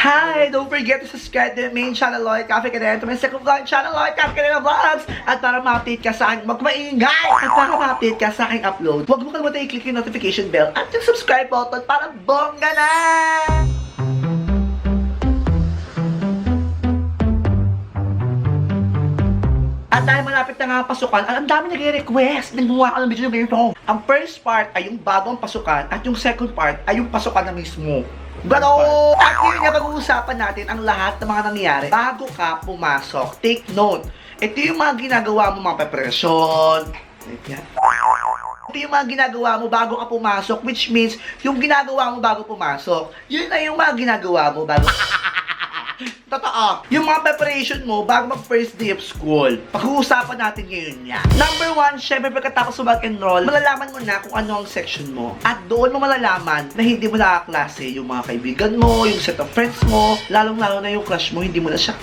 Hi! Don't forget to subscribe to the main channel, Lloyd Cafe Canela, to my second vlog channel, Lloyd Cafe Canela Vlogs! At para ma-update ka sa aking magmaingay! At para ma-update ka sa aking upload, huwag mo kalimutan i-click yung notification bell at yung subscribe button para bongga na! At dahil malapit na nga ang pasukan, ang dami nag-request ng gumawa ka ng video ganito. Ang first part ay yung bagong pasukan at yung second part ay yung pasukan na mismo. Ganon! At yun nga pag-uusapan natin ang lahat ng mga nangyayari bago ka pumasok. Take note, ito yung mga ginagawa mo, mga preparasyon. Ito yung mga ginagawa mo bago ka pumasok, which means yung ginagawa mo bago pumasok, yun na yung mga ginagawa mo bago... Totoo. Yung mga preparation mo bago mag first day of school. Pag-uusapan natin ngayon yan. Number 1, syempre pagkatapos mo mag-enroll, malalaman mo na kung ano ang section mo. At doon mo malalaman na hindi mo nakaklase yung mga kaibigan mo, yung set of friends mo, lalong-lalo na yung crush mo, hindi mo na siya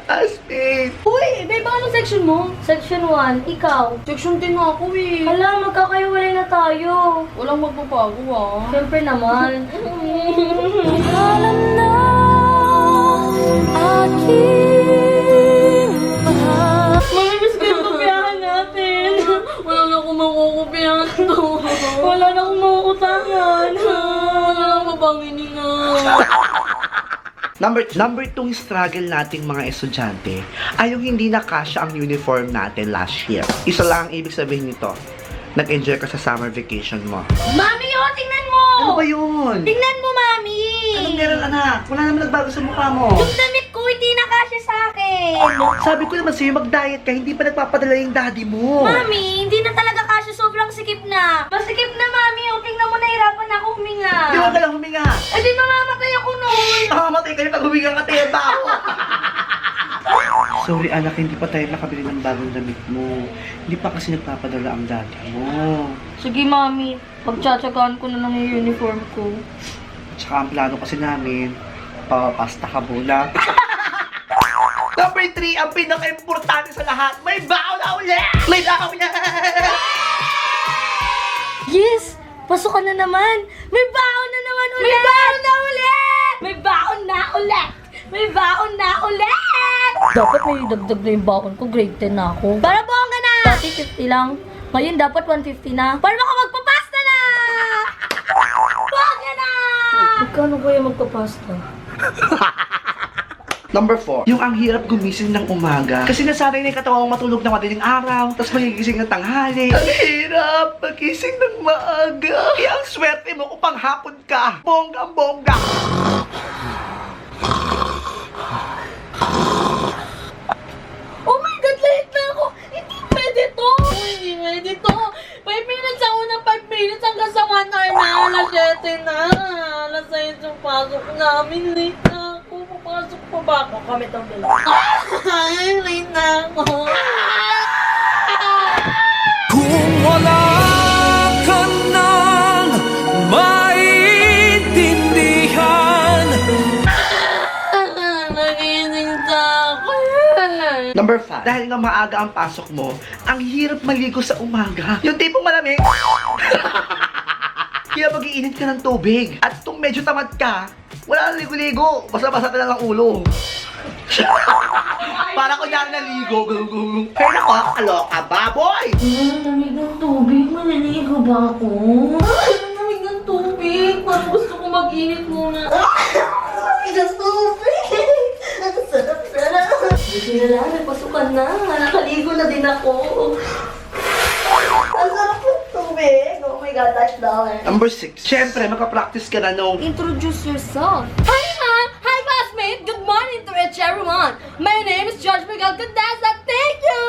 classmate. Uy, babe, anong section mo? Section 1, ikaw. Section 10 nga ako eh. Hala, magkakaiwalay na tayo. Walang magbabago ah. Siyempre naman. Alam na aking mahal. Mamimiss ko yung kapiyahan natin. Wala na akong makukupiyahan to. Wala na akong makukutangan. Wala na akong mabanginin na. Number 2 yung struggle nating mga estudyante ay yung hindi nakasya ang uniform natin last year. Isa lang ang ibig sabihin nito. Nag-enjoy ka sa summer vacation mo. Mami, oh, tingnan mo! Ano ba yun? Tingnan mo, Mami! Anong meron, anak? Wala naman nagbago sa mukha mo. Yung damit ko, hindi nakasya sa akin. Sabi ko naman sa'yo, mag-diet ka, hindi pa nagpapadala yung daddy mo. Mami, hindi na talaga kasya. Sobrang sikip na. Masikip na, Mami. O, tingnan mo, nahirapan na ako huminga. Di ba ka lang huminga? Eh, di mamamatay ako noon. Nakamatay kayo pag huminga ka, tiyan ba ako? Sorry anak, hindi pa tayo nakabili ng bagong damit mo. Hindi pa kasi nagpapadala ang daddy mo. Sige, Mami. Pagtsatsagaan ko na lang yung uniform ko. At saka ang plano kasi namin, papasta ka muna. Number 3, ang pinaka-importante sa lahat, may baon na ulit! May baon na! Yes! Pasukan na naman! May baon na naman ulit! May baon na ulit! May baon na ulit! May baon na ulit! Dapat may dagdag na yung baon ko. Grade 10 na ako. Para bongga na! Dati 50 lang. Ngayon dapat 150 na. Para magpapasta na! Bongga na! Magkano kaya magpapasta? Number 4, yung ang hirap gumising ng umaga. Kasi nasanay na yung katawan mong matulog na madaling araw, tapos magigising ng tanghali. Ang hirap magising ng maaga. Kaya ang swerte mo kung panghapon ka. Bongga-bongga. Oh my God! Late na ako! Hindi pwede to! Hindi pwede to. 5 minutes ako ng 5 minutes hanggang sa 1 hour na. Alas 7 na. Alas 6 yung pasok namin. Late na ako. Papasok pa ba ako? Kami tabela. Ay, late na ako. Kung wala ka nang maintindihan. Nagising sa ako. Number 5, dahil nga maaga ang pasok mo, ang hirap maligo sa umaga. Yung tipong malamig. Kaya mag-iinit ka ng tubig. At kung medyo tamad ka, wala nang ligo-ligo. Basta-basta ka lang ang ulo. Para ko yan naligo. Kaya nako, kaloka, baboy! Ang lamig ng tubig. Maliligo ba ako? Ang lamig ng tubig. Parang gusto ko mag-init muna. Ang tubig! Ang sarap-sarap! Buti na lang, nagpasukan na. Nakaligo na din ako. Ang sarap ng tubig. Oh my God, $10. Number 6, syempre, makapractice ka na nung Introduce yourself. Hi, ma'am! Hi, classmate! Good morning to everyone! My name is George Miguel Condesa. Thank you!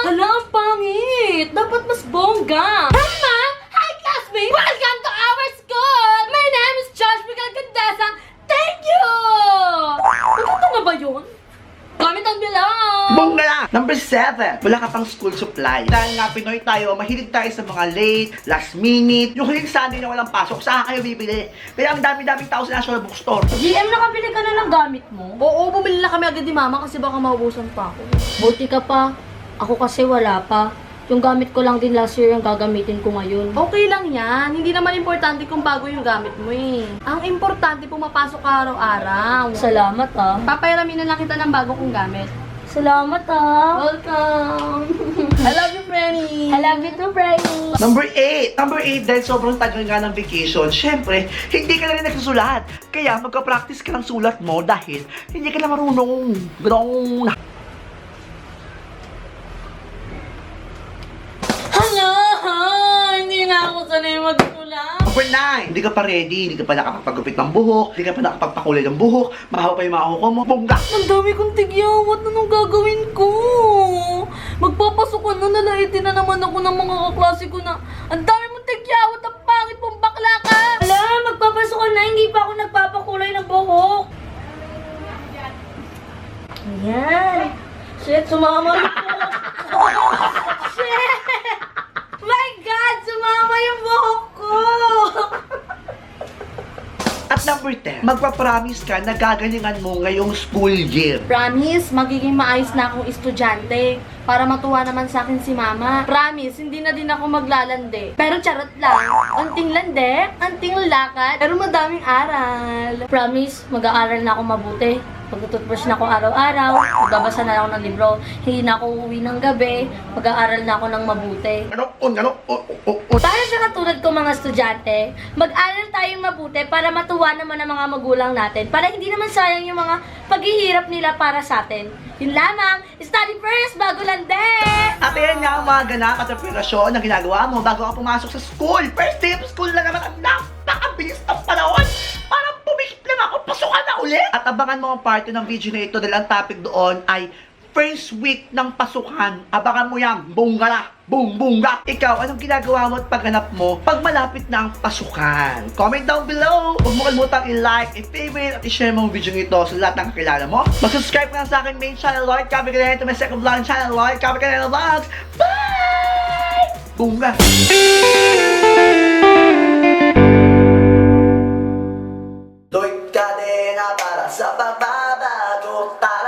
Hala, ang pangit! Dapat mas bongga! Hi, ma'am! Hi, classmate! Welcome to our school! My name is George Miguel Condesa. Thank you! Maganda na ba yun? Comment down below! bongga na! Number 7, wala ka pang school supply. Dahil nga Pinoy tayo, mahilig tayo sa mga late, last minute, yung huling Sunday na walang pasok, saan kayo bibili? Kaya ang dami-daming tao sa National Bookstore. GM, nakabili ka na ng gamit mo? Oo, bumili na kami agad ni Mama kasi baka maubusan pa ako. Buti ka pa. Ako kasi wala pa. Yung gamit ko lang din last year yung gagamitin ko ngayon. Okay lang yan. Hindi naman importante kung bago yung gamit mo eh. Ang importante pumapasok ka araw-araw. Salamat ah. Papairamin na lang kita ng bago kong gamit. Salamat ah. Welcome! I love you, Frenny. I love you too, Bryce! Number 8. Number 8, dahil sobrang tagal nga ng vacation, syempre, hindi ka na rin nagsusulat. Kaya magka-practice ka ng sulat mo dahil hindi ka na marunong. Ganong. Hala! Hindi na ako sanay magsulat. Number 9, hindi ka pa ready, hindi ka pa nakapagpagupit ng buhok, hindi ka pa nakapagpakulay ng buhok, mahaba pa yung mga kuko mo, bongga! Ang dami kong tigyawat. Anong gagawin ko? Magpapasukan na, nalaitin na naman ako ng mga kaklase ko na ang dami mong tigyawat, ang pangit mong bakla ka! Hala, magpapasukan na, hindi pa ako nagpapakulay ng buhok. Ayan. Shit, sumama na po. Shit! My God! Sumama yung buhok ko! At number 10, magpapromise ka na gagalingan mo ngayong school year. Promise, magiging maayos na akong estudyante para matuwa naman sa akin si Mama. Promise, hindi na din ako maglalande. Pero charot lang, anting lande, anting lakad, pero madaming aral. Promise, mag-aaral na ako mabuti. Mag-toothbrush na ako araw-araw. Magbabasa na ako ng libro. Hindi na ako uuwi ng gabi. Mag-aaral na ako ng mabuti. Para sa katulad ko mga estudyante, mag-aral tayong mabuti para matuwa naman ang mga magulang natin. Para hindi naman sayang yung mga paghihirap nila para sa atin. Yun lamang, study first bago lande! At ayan nga ang mga ganap at preparasyon na ginagawa mo bago ka pumasok sa school. First day of school na naman ang napakabilis ng panahon. Parang pumikit lang ako, pasukan na ulit. At abangan mo ang part ng video na ito dahil ang topic doon ay first week ng pasukan. Abangan mo yan, bongga na, bongga. Ikaw, anong ginagawa mo at pagganap mo pag malapit na ang pasukan? Comment down below. Huwag mo kalimutang i-like, i-favorite at i-share mo ang video ito sa lahat ng kakilala mo. Mag-subscribe ka na sa aking main channel, Lloyd Kami ka na ito, my second vlog channel, Lloyd Kami ka na vlogs. Bye! Bongga! Lloyd Cadena para sa pagbabago tayo.